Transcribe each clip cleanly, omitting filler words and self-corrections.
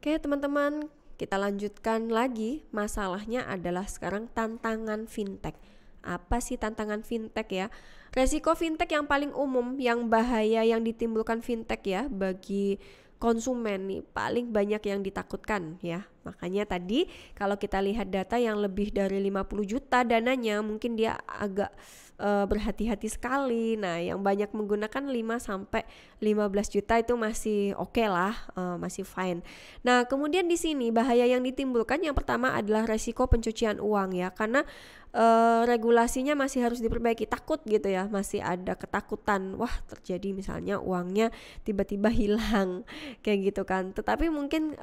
Oke teman-teman, kita lanjutkan lagi. Masalahnya adalah sekarang tantangan fintech. Apa sih tantangan fintech ya? Resiko fintech yang paling umum, yang bahaya yang ditimbulkan fintech ya bagi konsumen nih paling banyak yang ditakutkan ya. Makanya tadi kalau kita lihat data yang lebih dari 50 juta dananya, mungkin dia agak berhati-hati sekali. Nah, yang banyak menggunakan 5 sampai 15 juta itu masih oke lah, masih fine. Nah, kemudian di sini bahaya yang ditimbulkan yang pertama adalah resiko pencucian uang ya, karena regulasinya masih harus diperbaiki. Takut gitu ya, masih ada ketakutan wah terjadi misalnya uangnya tiba-tiba hilang kayak gitu kan. Tetapi mungkin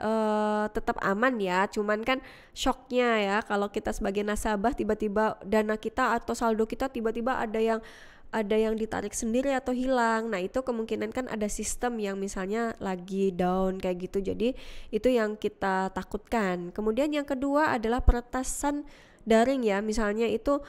tetap aman ya, cuman kan shocknya ya kalau kita sebagai nasabah tiba-tiba dana kita atau saldo kita tiba-tiba ada yang ditarik sendiri atau hilang. Nah itu kemungkinan kan ada sistem yang misalnya lagi down kayak gitu, jadi itu yang kita takutkan. Kemudian yang kedua adalah peretasan daring ya, misalnya itu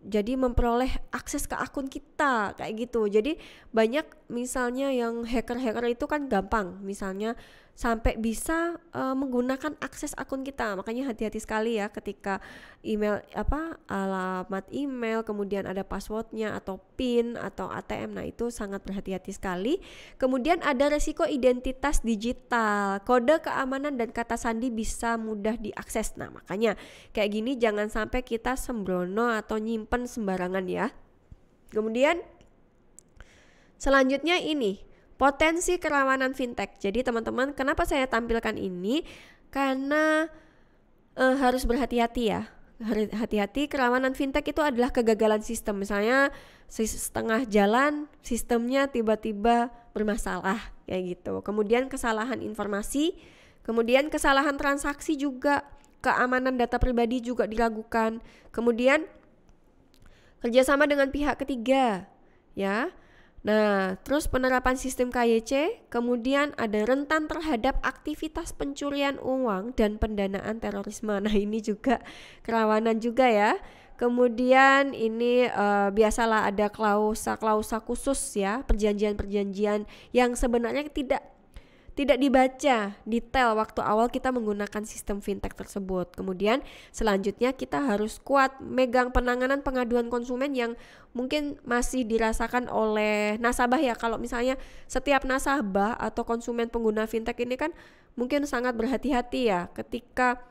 jadi memperoleh akses ke akun kita kayak gitu. Jadi banyak misalnya yang hacker-hacker itu kan gampang misalnya sampai bisa menggunakan akses akun kita. Makanya hati-hati sekali ya ketika email alamat email, kemudian ada passwordnya atau PIN atau ATM. Nah itu sangat berhati-hati sekali. Kemudian ada resiko identitas digital, kode keamanan dan kata sandi bisa mudah diakses. Nah makanya kayak gini jangan sampai kita sembrono atau nyimpen sembarangan ya. Kemudian selanjutnya ini potensi kerawanan fintech. Jadi teman-teman, kenapa saya tampilkan ini? Karena harus berhati-hati ya. Hati-hati, kerawanan fintech itu adalah kegagalan sistem. Misalnya setengah jalan sistemnya tiba-tiba bermasalah kayak gitu. Kemudian kesalahan informasi, kemudian kesalahan transaksi juga, keamanan data pribadi juga diragukan. Kemudian kerjasama dengan pihak ketiga ya. Nah, terus penerapan sistem KYC, kemudian ada rentan terhadap aktivitas pencurian uang dan pendanaan terorisme. Nah, ini juga kerawanan juga ya. Kemudian ini biasalah ada klausa khusus ya, perjanjian-perjanjian yang sebenarnya tidak dibaca detail waktu awal kita menggunakan sistem fintech tersebut. Kemudian selanjutnya kita harus kuat megang penanganan pengaduan konsumen yang mungkin masih dirasakan oleh nasabah ya. Kalau misalnya setiap nasabah atau konsumen pengguna fintech ini kan mungkin sangat berhati-hati ya ketika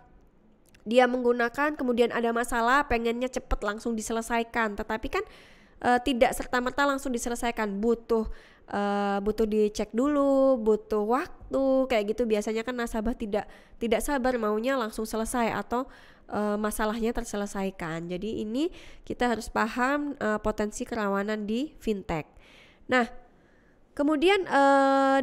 dia menggunakan kemudian ada masalah pengennya cepat langsung diselesaikan, tetapi kan tidak serta-merta langsung diselesaikan, butuh dicek dulu, butuh waktu kayak gitu. Biasanya kan nasabah tidak sabar maunya langsung selesai atau masalahnya terselesaikan. Jadi ini kita harus paham potensi kerawanan di fintech. Nah, kemudian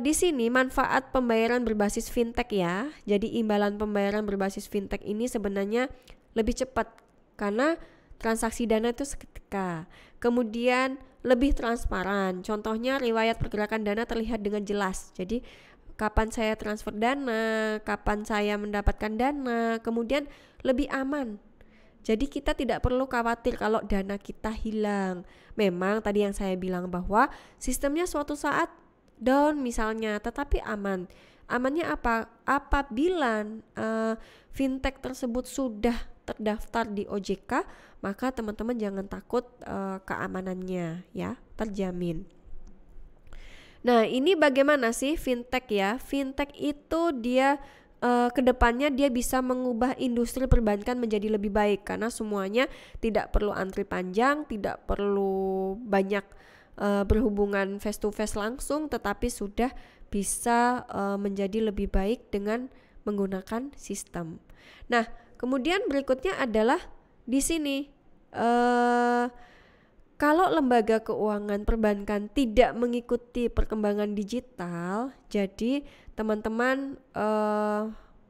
di sini manfaat pembayaran berbasis fintech ya. Jadi imbalan pembayaran berbasis fintech ini sebenarnya lebih cepat karena transaksi dana itu seketika. Kemudian lebih transparan. Contohnya riwayat pergerakan dana terlihat dengan jelas. Jadi kapan saya transfer dana, kapan saya mendapatkan dana, kemudian lebih aman. Jadi kita tidak perlu khawatir kalau dana kita hilang. Memang tadi yang saya bilang bahwa sistemnya suatu saat down misalnya, tetapi aman. Amannya apa? Apabila fintech tersebut sudah terdaftar di OJK, maka teman-teman jangan takut, keamanannya ya terjamin. Nah ini bagaimana sih fintech ya? Fintech itu dia kedepannya dia bisa mengubah industri perbankan menjadi lebih baik karena semuanya tidak perlu antri panjang, tidak perlu banyak berhubungan face to face langsung, tetapi sudah bisa menjadi lebih baik dengan menggunakan sistem. Nah, kemudian berikutnya adalah di sini kalau lembaga keuangan perbankan tidak mengikuti perkembangan digital, jadi teman-teman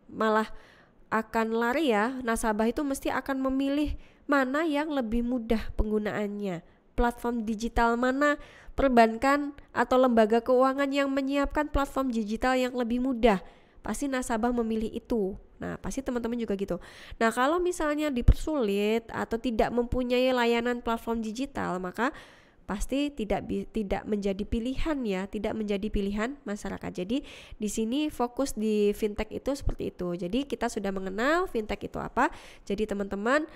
malah akan lari ya. Nasabah itu mesti akan memilih mana yang lebih mudah penggunaannya. Platform digital mana, perbankan atau lembaga keuangan yang menyiapkan platform digital yang lebih mudah. Pasti nasabah memilih itu. Nah, pasti teman-teman juga gitu. Nah, kalau misalnya dipersulit atau tidak mempunyai layanan platform digital, maka pasti tidak menjadi pilihan ya, tidak menjadi pilihan masyarakat. Jadi di sini fokus di fintech itu seperti itu. Jadi kita sudah mengenal fintech itu apa. Jadi teman-teman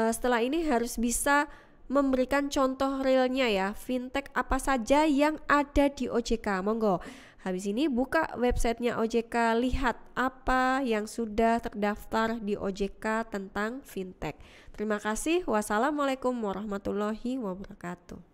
setelah ini harus bisa memberikan contoh realnya ya, fintech apa saja yang ada di OJK. Monggo, habis ini buka websitenya OJK, lihat apa yang sudah terdaftar di OJK tentang fintech. Terima kasih. Wassalamualaikum warahmatullahi wabarakatuh.